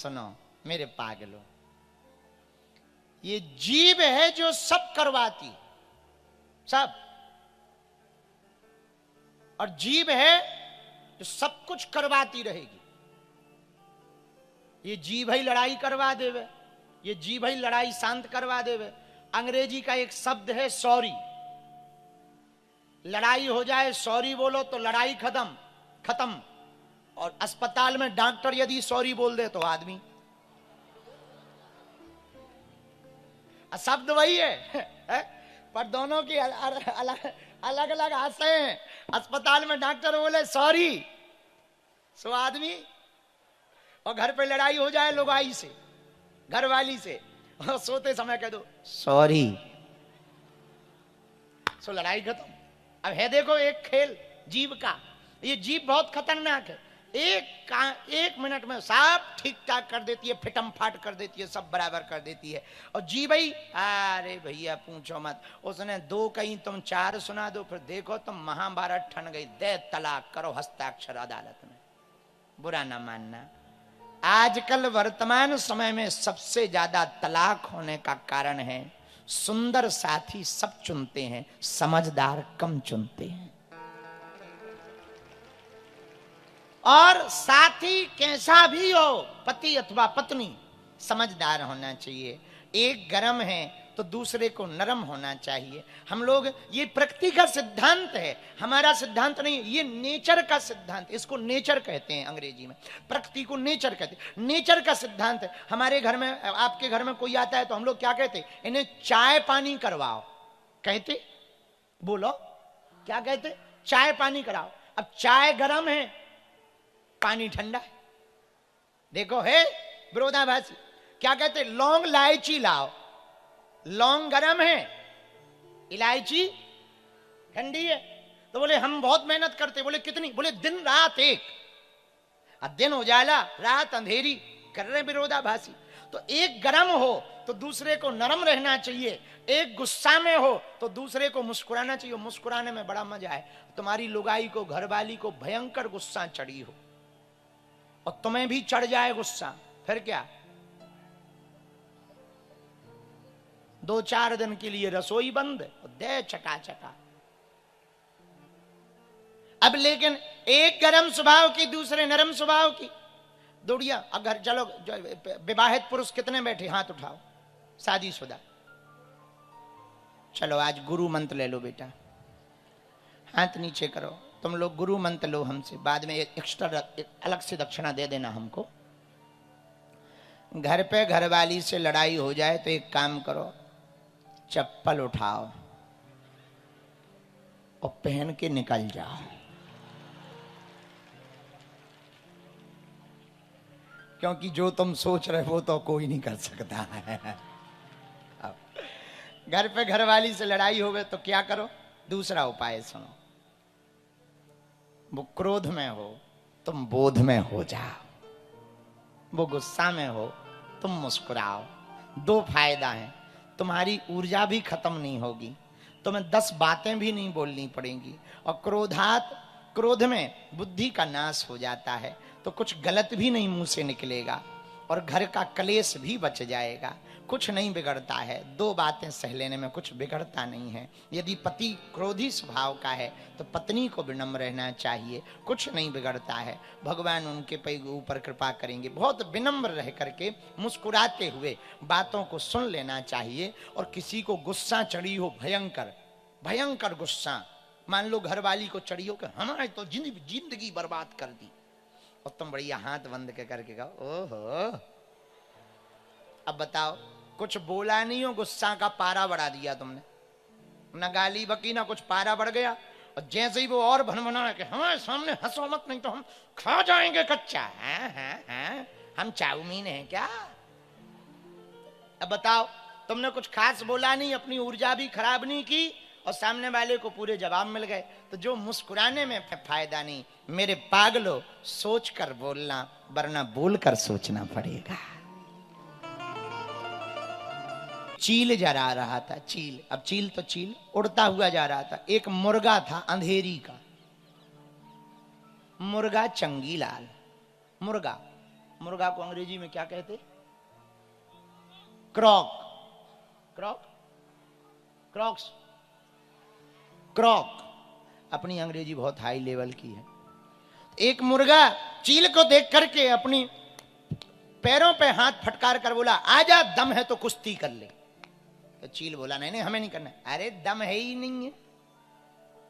सुनो मेरे पागलों, ये जीभ है जो सब करवाती, सब, और जीभ है जो सब कुछ करवाती रहेगी। ये जीभ ही लड़ाई करवा देवे, ये जीभ ही लड़ाई शांत करवा देवे। अंग्रेजी का एक शब्द है सॉरी, लड़ाई हो जाए सॉरी बोलो तो लड़ाई खत्म खत्म। और अस्पताल में डॉक्टर यदि सॉरी बोल दे तो आदमी, शब्द वही है पर दोनों की अलग अलग आशय हैं। अस्पताल में डॉक्टर बोले सॉरी सो आदमी, और घर पे लड़ाई हो जाए लुगाई से, घरवाली से, और सोते समय कह दो सॉरी सो लड़ाई खत्म। अब है देखो एक खेल जीभ का, ये जीभ बहुत खतरनाक है। एक मिनट में सब ठीक ठाक कर देती है, फिटम फाट कर देती है, सब बराबर कर देती है। और जीभ ही, अरे भैया पूछो मत, उसने 2 कहीं तुम 4 सुना दो, फिर देखो तुम महाभारत ठन गई, दे तलाक करो हस्ताक्षर अदालत में। बुरा ना मानना, आजकल वर्तमान समय में सबसे ज्यादा तलाक होने का कारण है सुंदर साथी सब चुनते हैं, समझदार कम चुनते हैं। और साथी कैसा भी हो, पति अथवा पत्नी, समझदार होना चाहिए। एक गरम है तो दूसरे को नरम होना चाहिए। हम लोग, ये प्रकृति का सिद्धांत है, हमारा सिद्धांत नहीं, ये नेचर का सिद्धांत, इसको नेचर कहते हैं अंग्रेजी में, प्रकृति को नेचर कहते हैं, नेचर का सिद्धांत है। हमारे घर में, आपके घर में कोई आता है तो हम लोग क्या कहते, इन्हें चाय पानी करवाओ, कहते, बोलो क्या कहते, चाय पानी कराओ। अब चाय गरम है, पानी ठंडा है, देखो है विरोधाभासी। क्या कहते, लौंग इलायची लाओ, लौंग गरम है, इलायची ठंडी है। तो बोले हम बहुत मेहनत करते, बोले कितनी, बोले दिन रात एक, अब दिन उजाला रात अंधेरी, कर रहे विरोधाभासी। तो एक गरम हो तो दूसरे को नरम रहना चाहिए, एक गुस्सा में हो तो दूसरे को मुस्कुराना चाहिए। मुस्कुराने में बड़ा मजा है। तुम्हारी लुगाई को, घरवाली को भयंकर गुस्सा चढ़ी हो और तुम्हें भी चढ़ जाए गुस्सा, फिर क्या, 2-4 दिन के लिए रसोई बंद, दे चटा चटा। अब लेकिन एक गरम स्वभाव की, दूसरे नरम स्वभाव की, दुड़िया। अगर चलो, विवाहित पुरुष कितने बैठे, हाथ उठाओ, शादीशुदा, चलो आज गुरु मंत्र ले लो बेटा, हाथ नीचे करो, तुम लोग गुरु मंत्र लो हमसे, बाद में एक्स्ट्रा अलग से दक्षिणा दे देना हमको। घर पे घरवाली से लड़ाई हो जाए तो एक काम करो, चप्पल उठाओ और पहन के निकल जाओ। क्योंकि जो तुम सोच रहे हो तो कोई नहीं कर सकता है। अब घर पे घरवाली से लड़ाई हो गए तो क्या करो, दूसरा उपाय सुनो। वो क्रोध में हो, तुम बोध में हो जाओ, वो गुस्सा में हो, तुम मुस्कुराओ। 2 फायदा है, तुम्हारी ऊर्जा भी खत्म नहीं होगी, तुम्हें 10 बातें भी नहीं बोलनी पड़ेंगी। और क्रोध में बुद्धि का नाश हो जाता है, तो कुछ गलत भी नहीं मुंह से निकलेगा और घर का कलेश भी बच जाएगा, कुछ नहीं बिगड़ता है। 2 बातें सह लेने में कुछ बिगड़ता नहीं है। यदि पति क्रोधी स्वभाव का है तो पत्नी को विनम्र रहना चाहिए, कुछ नहीं बिगड़ता है, भगवान उनके ऊपर कृपा करेंगे। बहुत विनम्र रह करके मुस्कुराते हुए बातों को सुन लेना चाहिए। और किसी को गुस्सा चढ़ी हो, भयंकर भयंकर गुस्सा, मान लो घरवाली को चढ़ी हो कि हमारे तो जिंदगी बर्बाद कर दी, और तुम बढ़िया हाथ बंद करके कहो ओहो। अब बताओ, कुछ बोला नहीं हो, गुस्सा का पारा बढ़ा दिया तुमने, न गाली बकी ना कुछ, पारा बढ़ गया। और जैसे ही वो और भनभना के हमारे सामने हंसो मत, नहीं तो हम खा जाएंगे कच्चा। हैं हम चाउमीन है क्या? अब बताओ, तुमने कुछ खास बोला नहीं, अपनी ऊर्जा भी खराब नहीं की और सामने वाले को पूरे जवाब मिल गए। तो जो मुस्कुराने में फायदा नहीं, मेरे पागलो, सोच कर बोलना, वरना बोलकर सोचना पड़ेगा। चील जरा रहा था, चील, अब चील तो चील उड़ता हुआ जा रहा था। एक मुर्गा था अंधेरी का, मुर्गा चंगीलाल, मुर्गा मुर्गा को अंग्रेजी में क्या कहते? क्रॉक। क्रॉक, क्रॉक्स, क्रॉक। अपनी अंग्रेजी बहुत हाई लेवल की है। एक मुर्गा चील को देख करके अपनी पैरों पे हाथ फटकार कर बोला, आजा, दम है तो कुश्ती कर ले। तो चील बोला, नहीं नहीं हमें नहीं करना। अरे दम है ही नहीं है,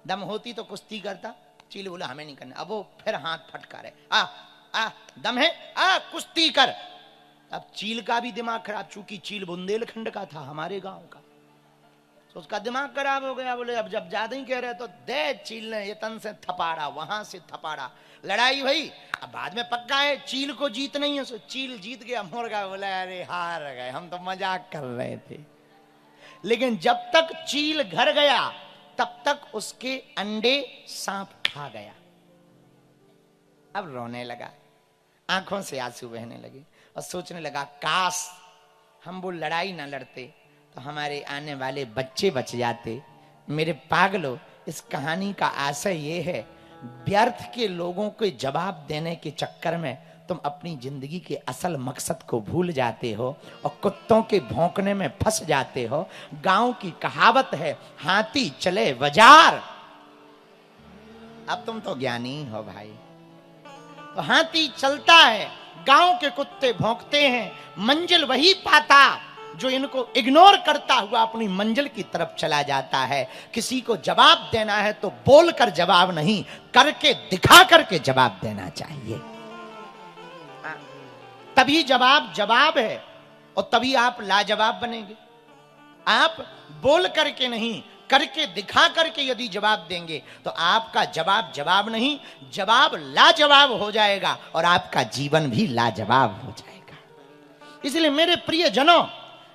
दम होती तो कुश्ती करता। चील बोला हमें नहीं करना। अब वो फिर हाथ फटकारे, आ दम है, आ कुश्ती कर। अब चील का भी दिमाग खराब, चूंकि चील बुंदेलखंड का था, हमारे गांव का, तो उसका दिमाग खराब हो गया। बोले अब जब ज्यादा ही कह रहे तो दे। चील ने ये तन से थपाड़ा, वहां से थपाड़ा, लड़ाई हुई। अब बाद में पक्का है चील को जीत नहीं है, चील जीत गया। मुर्गा बोला अरे हार गए, हम तो मजाक कर रहे थे। लेकिन जब तक चील घर गया तब तक उसके अंडे सांप खा गया। अब रोने लगा, आंखों से आंसू बहने लगे और सोचने लगा, काश हम वो लड़ाई ना लड़ते तो हमारे आने वाले बच्चे बच जाते। मेरे पागलों, इस कहानी का आशय ये है, व्यर्थ के लोगों को जवाब देने के चक्कर में तुम अपनी जिंदगी के असल मकसद को भूल जाते हो और कुत्तों के भौंकने में फंस जाते हो। गांव की कहावत है, हाथी चले बाजार। अब तुम तो ज्ञानी हो भाई। तो हाथी चलता है, गांव के कुत्ते भौंकते हैं, मंजिल वही पाता जो इनको इग्नोर करता हुआ अपनी मंजिल की तरफ चला जाता है। किसी को जवाब देना है तो बोलकर जवाब नहीं, करके दिखा करके जवाब देना चाहिए। तभी जवाब जवाब है और तभी आप लाजवाब बनेंगे। आप बोल करके नहीं, करके दिखा करके यदि जवाब देंगे तो आपका जवाब जवाब नहीं, जवाब लाजवाब हो जाएगा और आपका जीवन भी लाजवाब हो जाएगा। इसलिए मेरे प्रिय जनों,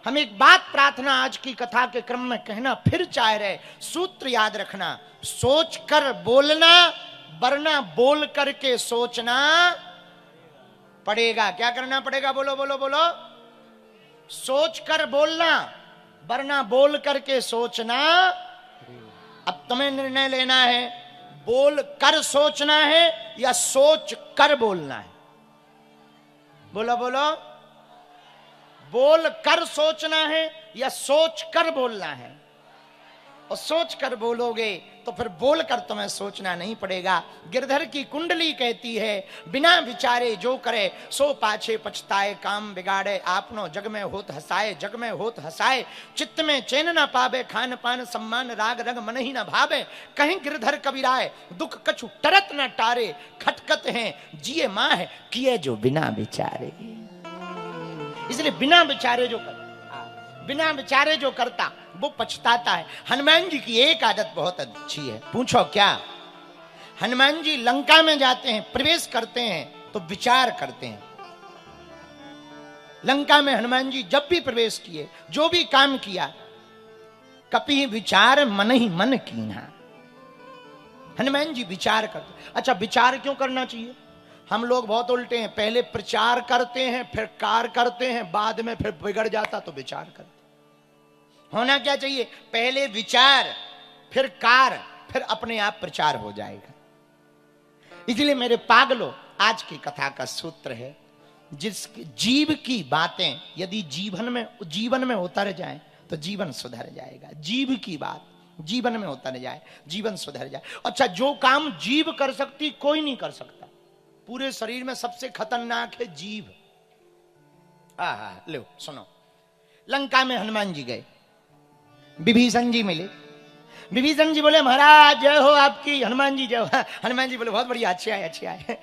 हम एक बात प्रार्थना आज की कथा के क्रम में कहना फिर चाह रहे, सूत्र याद रखना, सोच कर बोलना वरना बोल करके सोचना पड़ेगा। क्या करना पड़ेगा? बोलो बोलो बोलो। सोच कर बोलना वरना बोल करके सोचना। अब तुम्हें निर्णय लेना है, बोल कर सोचना है या सोच कर बोलना है। बोलो बोलो। बोल कर सोचना है या सोच कर बोलना है। और सोच कर बोलोगे तो फिर बोल कर तुम्हें सोचना नहीं पड़ेगा। गिरधर की कुंडली कहती है, बिना विचारे जो करे सो पाछे पछताए, काम बिगाड़े आपनो जग में होत हसाए, जग में होत हसाए, चित्त में चैन न पावे, खान पान सम्मान राग रंग मन ही न भावे। कहीं गिरधर कबीराए, दुख कछु टरत न टारे, खटकत हैं जिए माह किए जो बिना विचारे। इसलिए बिना विचारे जो करता, बिना विचारे जो करता वो पछताता है। हनुमान जी की एक आदत बहुत अच्छी है, पूछो क्या? हनुमान जी लंका में जाते हैं, प्रवेश करते हैं तो विचार करते हैं। लंका में हनुमान जी जब भी प्रवेश किए, जो भी काम किया, कपि विचार मन ही मन कीन्हा। हनुमान जी विचार करते। अच्छा, विचार क्यों करना चाहिए? हम लोग बहुत उल्टे हैं, पहले प्रचार करते हैं फिर कार करते हैं, बाद में फिर बिगड़ जाता तो विचार करते। होना क्या चाहिए? पहले विचार फिर कार, फिर अपने आप प्रचार हो जाएगा। इसलिए मेरे पागलों, आज की कथा का सूत्र है, जिस जीव की बातें यदि जीवन में उतर जाएं तो जीवन सुधर जाएगा। जीव की बात जीवन में उतर जाए, जीवन सुधर जाए। अच्छा, जो काम जीव कर सकती कोई नहीं कर सकता। पूरे शरीर में सबसे खतरनाक है जीव। लो सुनो, लंका में हनुमान जी गए, विभीषण जी मिले। विभीषण जी बोले महाराज जय हो आपकी। हनुमान जी जय हो। हनुमान जी बोले बहुत बढ़िया, अच्छे आए अच्छे आए।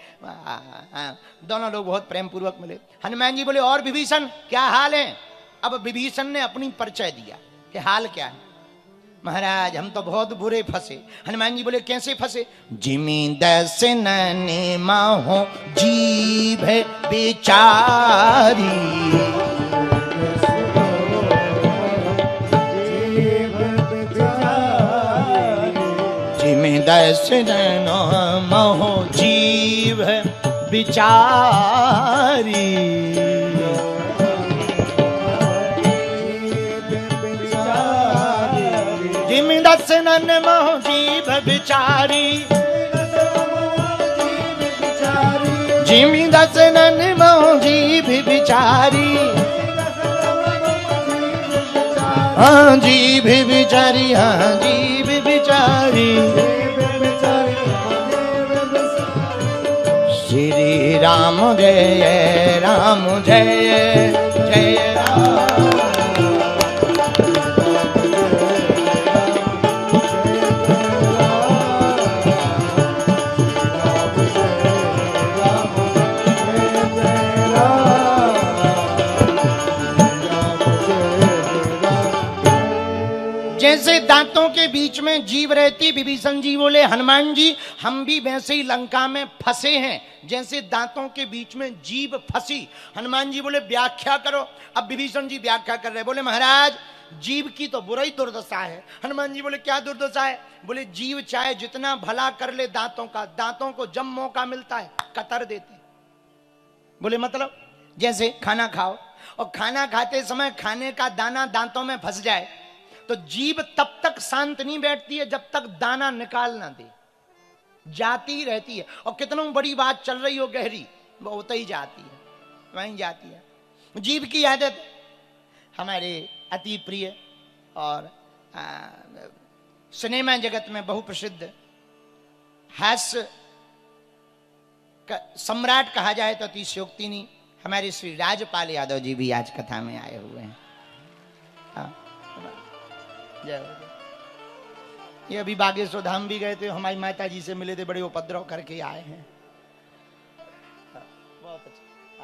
दोनों लोग बहुत प्रेम पूर्वक मिले। हनुमान जी बोले और विभीषण क्या हाल है? अब विभीषण ने अपनी परिचय दिया कि हाल क्या है। महाराज हम तो बहुत बुरे फंसे। हनुमान जी बोले कैसे फंसे? जिमी दस नैने माहो जीभ बेचारी, जिमी दस नैनो माहो जीभ बेचारी, दसनन मोह जीभ बिचारी, जिमी दसनन मो जीभ बिचारी, हाँ जीभ बिचारी, हाँ जीभ बिचारी। श्री राम जय राम, जय जय राम। जैसे दांतों के बीच में जीभ रहती, विभीषण जी बोले हनुमान जी हम भी वैसे ही लंका में फंसे हैं, जैसे दांतों के बीच में जीभ फंसी। हनुमान जी बोले व्याख्या करो। अब विभीषण जी व्याख्या कर रहे, बोले महाराज जीभ की तो बुरी दुर्दशा है। हनुमान जी बोले क्या दुर्दशा है? बोले जीभ चाहे जितना भला कर ले दांतों का, दांतों को जब मौका मिलता है कतर देते। बोले मतलब? जैसे खाना खाओ और खाना खाते समय खाने का दाना दांतों में फंस जाए तो जीभ तब तक शांत नहीं बैठती है जब तक दाना निकाल ना दे, जाती ही रहती है। और कितना बड़ी बात चल रही हो गहरी, वो होता ही जाती है, वहीं जाती है। जीभ की आदत हमारे अति प्रिय और सिनेमा जगत में बहुप्रसिद्ध हास्य सम्राट कहा जाए तो अतिशयोक्ति नहीं, हमारे श्री राजपाल यादव जी भी आज कथा में आए हुए हैं। ये अभी बागेश्वर धाम भी गए थे, हमारी माता जी से मिले थे, बड़े उपद्रव करके आए हैं।